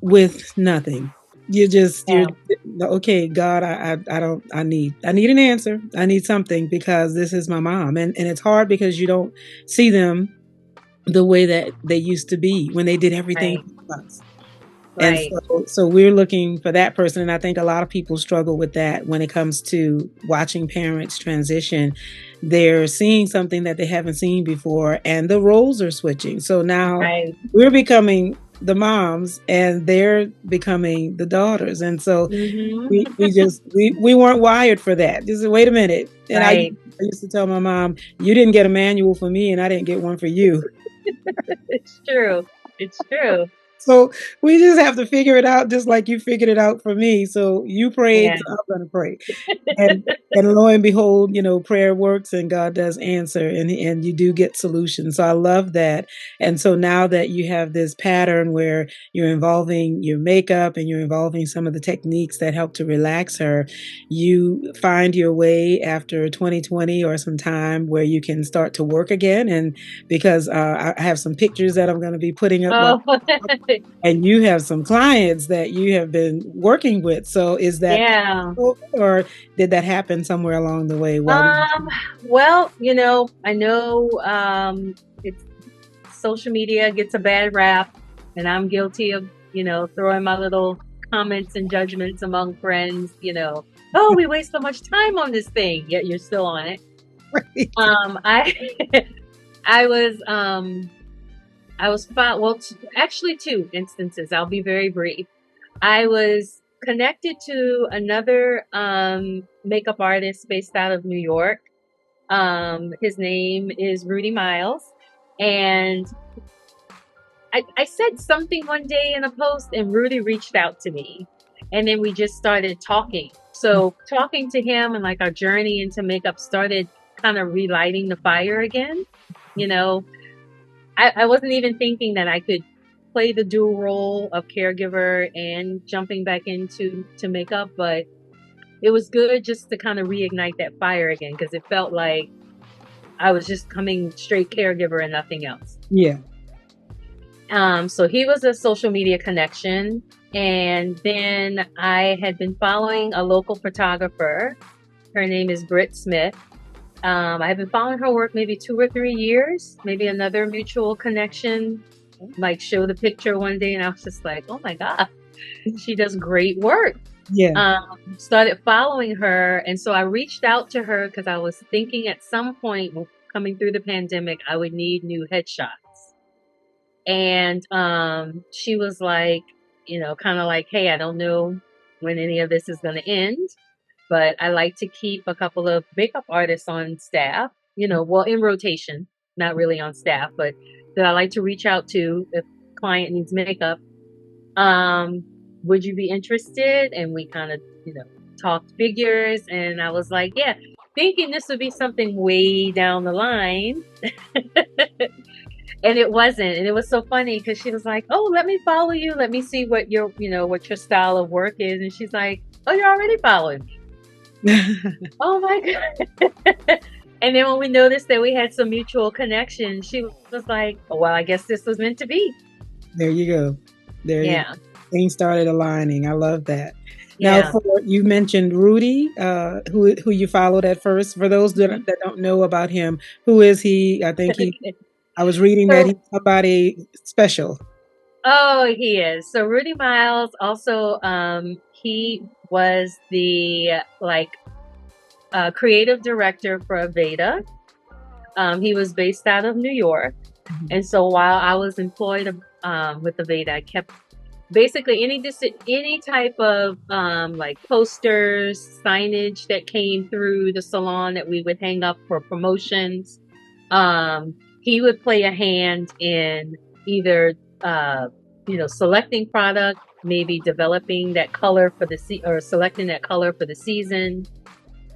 with nothing. You're okay, God, I need an answer. I need something, because this is my mom. And it's hard, because you don't see them the way that they used to be when they did everything for us. Right. And so we're looking for that person. And I think a lot of people struggle with that when it comes to watching parents transition. They're seeing something that they haven't seen before, and the roles are switching. So now we're becoming the moms, and they're becoming the daughters. And so we weren't wired for that. Just wait a minute. And I used to tell my mom, you didn't get a manual for me, and I didn't get one for you. It's true. So we just have to figure it out, just like you figured it out for me. So you prayed, so I'm going to pray. And lo and behold, prayer works, and God does answer, and you do get solutions. So I love that. And so now that you have this pattern where you're involving your makeup, and you're involving some of the techniques that help to relax her, you find your way after 2020 or some time where you can start to work again. And because I have some pictures that I'm going to be putting up. And you have some clients that you have been working with. So is that or did that happen somewhere along the way? Well, I know it's social media gets a bad rap, and I'm guilty of, throwing my little comments and judgments among friends, oh, we waste so much time on this thing, yet you're still on it. Right. I was actually two instances. I'll be very brief. I was connected to another makeup artist based out of New York. His name is Rudy Miles. And I said something one day in a post, and Rudy reached out to me. And then we just started talking. So talking to him, and like our journey into makeup started kind of relighting the fire again, I wasn't even thinking that I could play the dual role of caregiver and jumping back into makeup, but it was good just to kind of reignite that fire again, because it felt like I was just coming straight caregiver and nothing else. Yeah. So he was a social media connection, and then I had been following a local photographer. Her name is Britt Smith. I've been following her work maybe 2 or 3 years, maybe another mutual connection, like showed a picture one day and I was just like, oh my God, she does great work. Yeah. Started following her. And so I reached out to her because I was thinking at some point coming through the pandemic, I would need new headshots. And she was like, kind of like, hey, I don't know when any of this is going to end, but I like to keep a couple of makeup artists on staff, well, in rotation, not really on staff, but that I like to reach out to if client needs makeup. Would you be interested? And we kind of, talked figures, and I was like, yeah, thinking this would be something way down the line. And it wasn't. And it was so funny because she was like, oh, let me follow you. Let me see what your style of work is. And she's like, oh, you're already following me. Oh my God. And then when we noticed that we had some mutual connection, she was like, oh, well, I guess this was meant to be. There you go. Yeah. Things started aligning. I love that. Now, you mentioned Rudy, who you followed at first. For those that don't know about him, who is he? I think I was reading that he's somebody special. Oh, he is. So Rudy Miles also, he was the creative director for Aveda. He was based out of New York. Mm-hmm. And so while I was employed with Aveda, I kept basically any type of posters, signage that came through the salon that we would hang up for promotions. He would play a hand in either selecting product, maybe developing that color for or selecting that color for the season,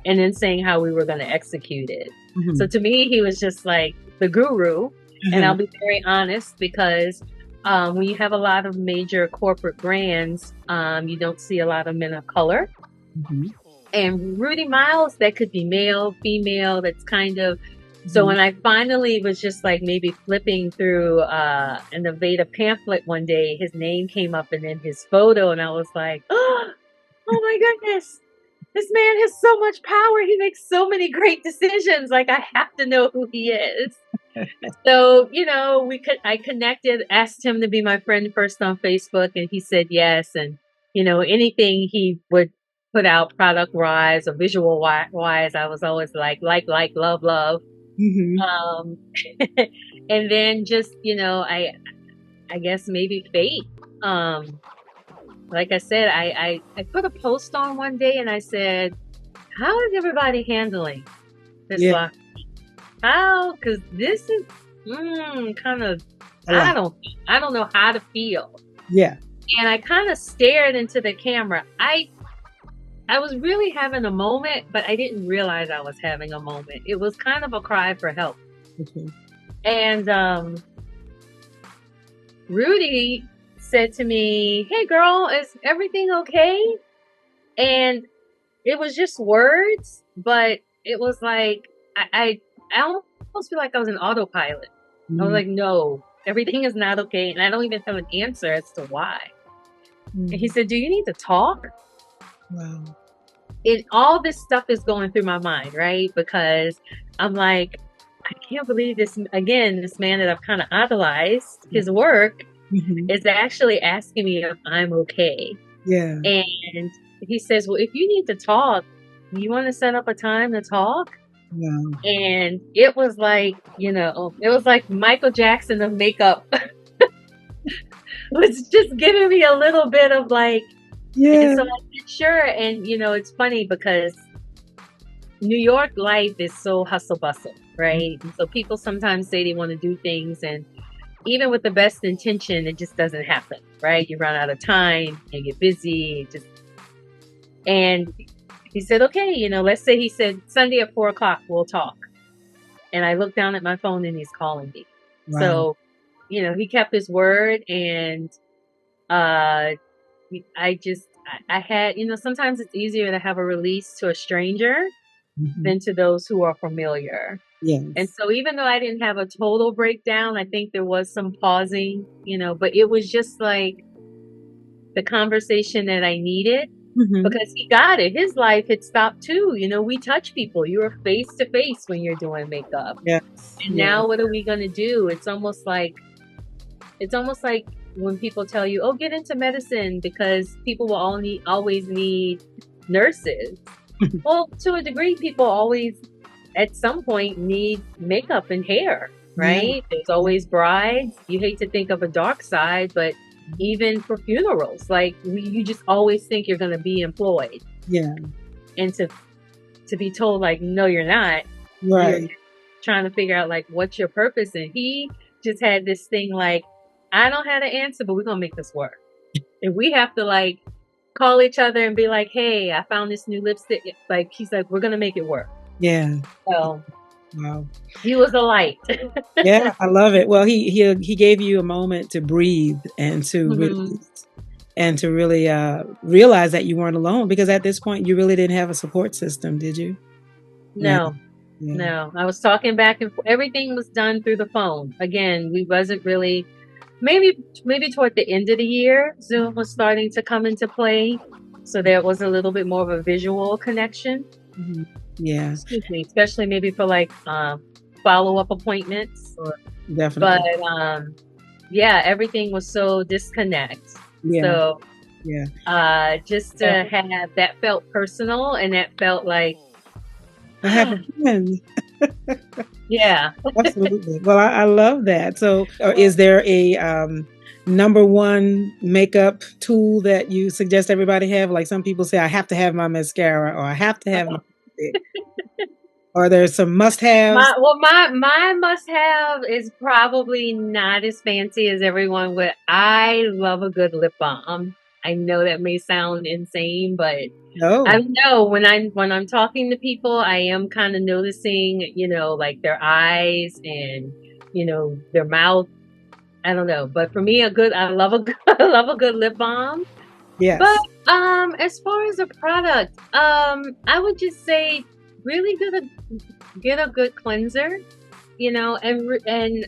and then saying how we were going to execute it. Mm-hmm. So to me, he was just like the guru. Mm-hmm. And I'll be very honest, because when you have a lot of major corporate brands, you don't see a lot of men of color. Mm-hmm. And Rudy Miles, that could be male, female, that's kind of... So when I finally was just like maybe flipping through an Aveda pamphlet one day, his name came up and then his photo, and I was like, oh my goodness, this man has so much power. He makes so many great decisions. Like, I have to know who he is. So, I connected, asked him to be my friend first on Facebook, and he said yes. And, anything he would put out product wise or visual wise, I was always like, love. Mm-hmm. And then just, I guess maybe fate. Like I said, I put a post on one day and I said, how is everybody handling this lockdown? How? Because this is kind of, I don't know how to feel. Yeah. And I kind of stared into the camera. I was really having a moment, but I didn't realize I was having a moment. It was kind of a cry for help. Mm-hmm. And Rudy said to me, hey girl, is everything okay? And it was just words, but it was like, I almost feel like I was an autopilot. Mm-hmm. I was like, no, everything is not okay. And I don't even have an answer as to why. Mm-hmm. And he said, do you need to talk? Wow. All this stuff is going through my mind, right? Because I'm like, I can't believe this, again, this man that I've kind of idolized, his work, mm-hmm. is actually asking me if I'm okay. Yeah. And he says, well, if you need to talk, you want to set up a time to talk? Yeah. And it was like, it was like Michael Jackson of makeup was just giving me a little bit of like, yeah. And so I said, sure. And, it's funny because New York life is so hustle bustle, right? And so people sometimes say they want to do things, and even with the best intention, it just doesn't happen, right? You run out of time, you get busy, and he said, okay, let's say he said Sunday at 4:00, we'll talk. And I looked down at my phone and he's calling me. Wow. So, he kept his word, and, I had, sometimes it's easier to have a release to a stranger mm-hmm. than to those who are familiar. Yes. And so even though I didn't have a total breakdown, I think there was some pausing, but it was just like the conversation that I needed. because he got it. His life had stopped too. You know, we touch people. You're face to face when you're doing makeup. Yes. And now what are we going to do? It's almost like when people tell you, oh, get into medicine because people will always need nurses. Well, to a degree, people always at some point need makeup and hair, right? There's always brides. You hate to think of a dark side, but even for funerals, like you just always think you're going to be employed. Yeah. And to be told like, no, you're not. Right. You're trying to figure out like, what's your purpose? And he just had this thing like, I don't have an answer, but we're going to make this work. And we have to like call each other and be like, hey, I found this new lipstick. Like, he's like, we're going to make it work. Yeah. So wow. He was a light. Yeah, I love it. Well, he gave you a moment to breathe and to release and to really realize that you weren't alone, because at this point you really didn't have a support system, did you? No. Yeah. No. I was talking back and forth. Everything was done through the phone. Again, we wasn't really, maybe toward the end of the year, Zoom was starting to come into play. So there was a little bit more of a visual connection. Mm-hmm. Yeah. Excuse me, especially maybe for like follow-up appointments. Definitely. But yeah, everything was so disconnect. Yeah. So yeah. Just to have that felt personal, and that felt like I have a friend. Yeah. Absolutely. Well, I love that. So is there a number one makeup tool that you suggest everybody have? Like some people say, I have to have my mascara, or I have to have my or there's some must-haves. My must-have is probably not as fancy as everyone would. I love a good lip balm. I know that may sound insane, but I don't know, when I'm talking to people, I am kind of noticing, you know, like their eyes and, you know, their mouth. I don't know, but for me, I love a good lip balm. Yes. But as far as a product, I would just say really get a good cleanser, you know, and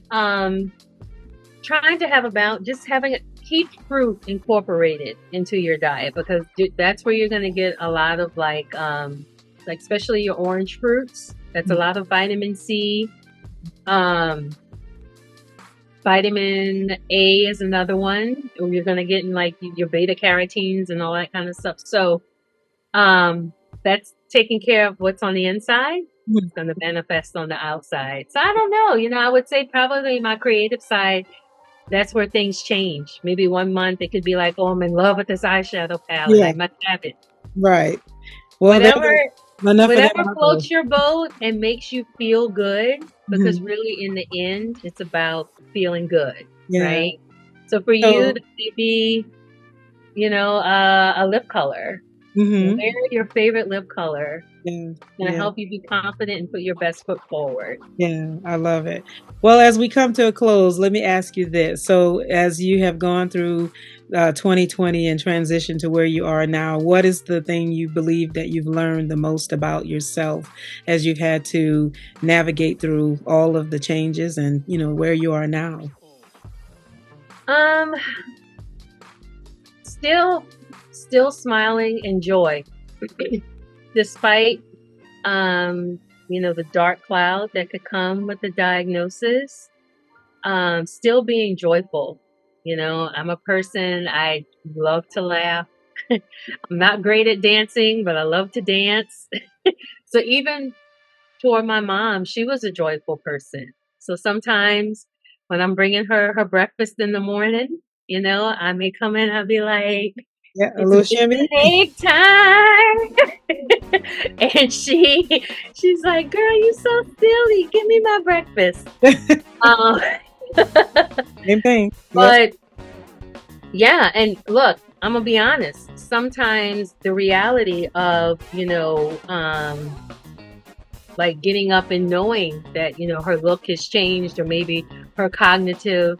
trying to have keep fruit incorporated into your diet, because that's where you're going to get a lot of like especially your orange fruits. That's a lot of vitamin C. Vitamin A is another one. You're going to get in like your beta carotenes and all that kind of stuff. So that's taking care of what's on the inside. It's going to manifest on the outside. So I don't know. You know, I would say probably my creative side, that's where things change. Maybe 1 month it could be like, oh, I'm in love with this eyeshadow palette. I must have it. Right. Well, whatever floats your boat and makes you feel good, because really in the end, it's about feeling good, right? So for you, that may be, you know, a lip color. Wear your favorite lip color. It's going to help you be confident and put your best foot forward. Yeah, I love it. Well, as we come to a close, let me ask you this. So as you have gone through 2020 and transitioned to where you are now, what is the thing you believe that you've learned the most about yourself as you've had to navigate through all of the changes and, you know, where you are now? Still smiling and joy, despite, you know, the dark cloud that could come with the diagnosis. Still being joyful. You know, I'm a person, I love to laugh. I'm not great at dancing, but I love to dance. So even toward my mom, she was a joyful person. So sometimes when I'm bringing her breakfast in the morning, you know, I may come in, I'll be like, a little shimmy. Egg time. And she's like, girl, you so silly. Give me my breakfast. Same thing. But yeah, and look, I'm gonna be honest. Sometimes the reality of, you know, like getting up and knowing that, you know, her look has changed, or maybe her cognitive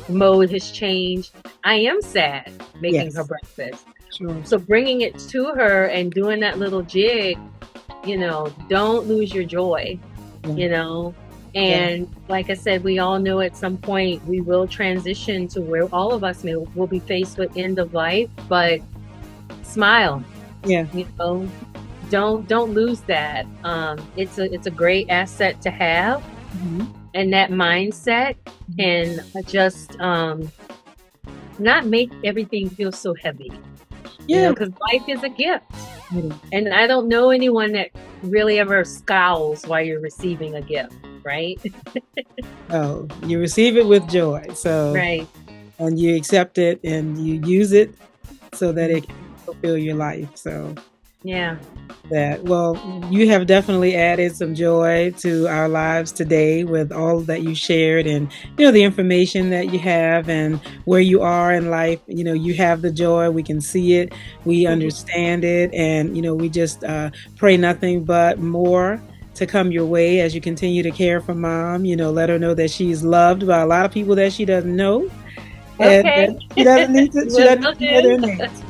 mode has changed. I am sad making her breakfast. Sure. So bringing it to her and doing that little jig, you know, don't lose your joy. You know, And like I said, we all know at some point we will transition to where all of us will be faced with end of life, but smile. Yeah. You know, don't lose that. It's a great asset to have. Mm-hmm. And that mindset can just not make everything feel so heavy. Yeah. Because life is a gift. And I don't know anyone that really ever scowls while you're receiving a gift, right? Oh, you receive it with joy. So, right. And you accept it and you use it so that it can fulfill your life. So, yeah. Well, you have definitely added some joy to our lives today with all that you shared and, the information that you have and where you are in life. You have the joy. We can see it. We understand it. And, we just pray nothing but more to come your way as you continue to care for Mom. Let her know that she's loved by a lot of people that she doesn't know. Okay. And she doesn't need to, she doesn't hear their names.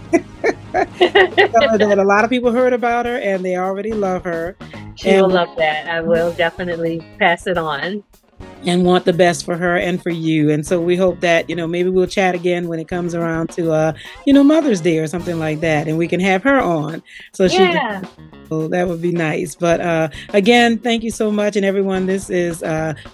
That a lot of people heard about her and they already love her. She will love that. I will definitely pass it on. And want the best for her and for you. And so we hope that, maybe we'll chat again when it comes around to, Mother's Day or something like that. And we can have her on. So she can, that would be nice. But again, thank you so much. And everyone, this is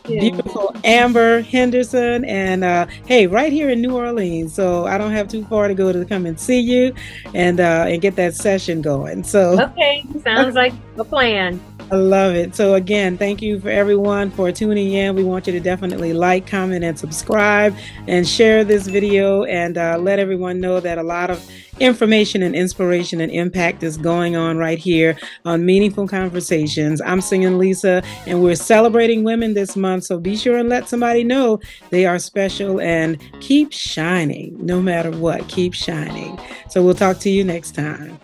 beautiful Amber Henderson. And hey, right here in New Orleans. So I don't have too far to go to come and see you and get that session going. So okay, sounds like a plan. I love it. So again, thank you for everyone for tuning in. We want you to definitely like, comment, and subscribe and share this video and let everyone know that a lot of information and inspiration and impact is going on right here on Meaningful Conversations. I'm Singinlisa and we're celebrating women this month. So be sure and let somebody know they are special and keep shining no matter what. Keep shining. So we'll talk to you next time.